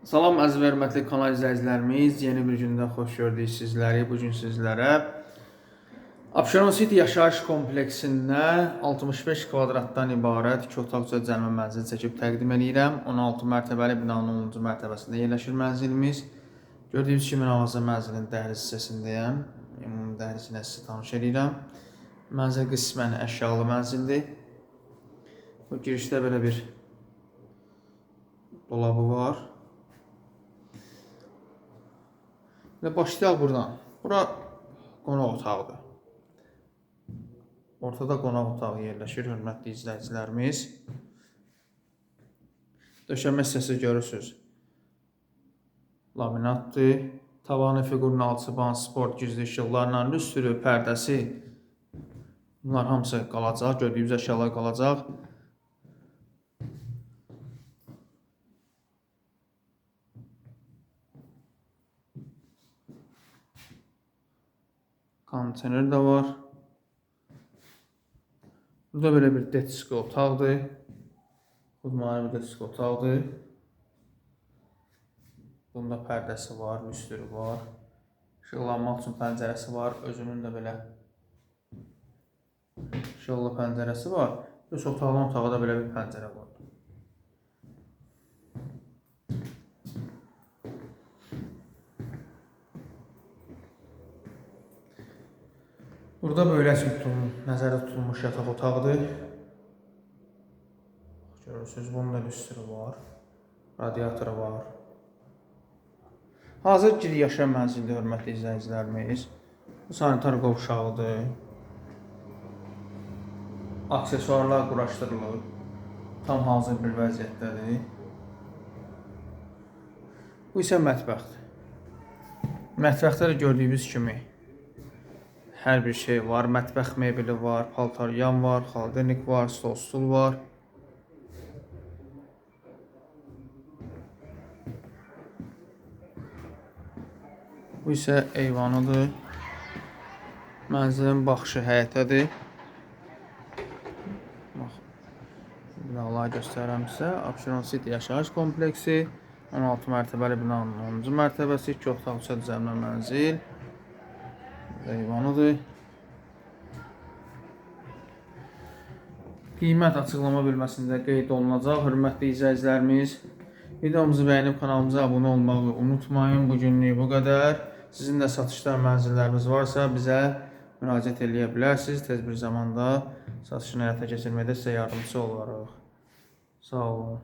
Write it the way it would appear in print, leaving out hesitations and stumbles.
Salam əziz və hörmətli kanal izləyicilərimiz, yeni bir gündə xoş gördük sizləri. Bugün sizlərə Abşeron City yaşayış kompleksində 65 kvadratdan ibarət 2 otaqlı cəmi mənzil çəkib təqdim edirəm. 16 mərtəbəli binanın 10-cu mərtəbəsində yerləşir mənzilimiz. Gördüyünüz kimi hal-hazırda mənzilin dəhliz hissəsindəyəm. Ümumi dəhlizinə sizi tanış edirəm. Mənzil qismən əşyalı mənzildir. Bu girişdə belə bir dolabı var. Və başlayaq buradan. Bura qonaq otağıdır. Ortada qonaq otağı yerləşir, hörmətli izləyicilərimiz. Döşəmə hissəsi görürsünüz. Laminatdır. Tavanı fiqurun alçıban, sport güclü işıqlarla, lüstrü, pərdəsi. Bunlar hamısı qalacaq, gördüyünüz əşyalar qalacaq. Kondisioner də var. Burada belə bir detski otaqdır. Xudmani bir detski otaqdır. Bunda pərdəsi var, lüstrü var. İşıqlanmaq üçün pəncərəsi var. Özünün də belə işıqlı pəncərəsi var. Öz otaqdan otağa da belə bir pəncərə var. Burada böyle nəzərdə tutulmuş yataq otağıdır. Görürsünüz, bunun da lüstrü var. Radiatoru var. Hazır giri yaşayan mənzildir, hörmətli izləyicilərimiz. Bu sanitar qovşağıdır. Aksesuarlar quraşdırılır. Tam hazır bir vəziyyətdədir. Bu isə mətbəxdir. Mətbəxdə də gördüyünüz kimi hər bir şey var. Mətbəx mebeli var, paltaryan var, xaldenik var, stol stul var. Bu isə eyvanıdır. Mənzilin baxışı həyətədir. Binaları göstərəm sizə. Abşeron City yaşayış kompleksi 16 mərtəbəli binanın 10-cu mərtəbəsi, 2 otaqlı cəmi mənzil. Eyvanıdır. Qiymət açıqlama bölməsində qeyd olunacaq. Hörmətli izləyicilərimiz, videomuzu bəyənib kanalımıza abunə olmağı unutmayın. Bugünlük bu qədər. Sizin də satışlar mənzilləriniz varsa bizə müraciət edə bilərsiniz. Tez bir zamanda satışını həyata keçirməkdə sizə yardımcı olarıq. Sağ olun.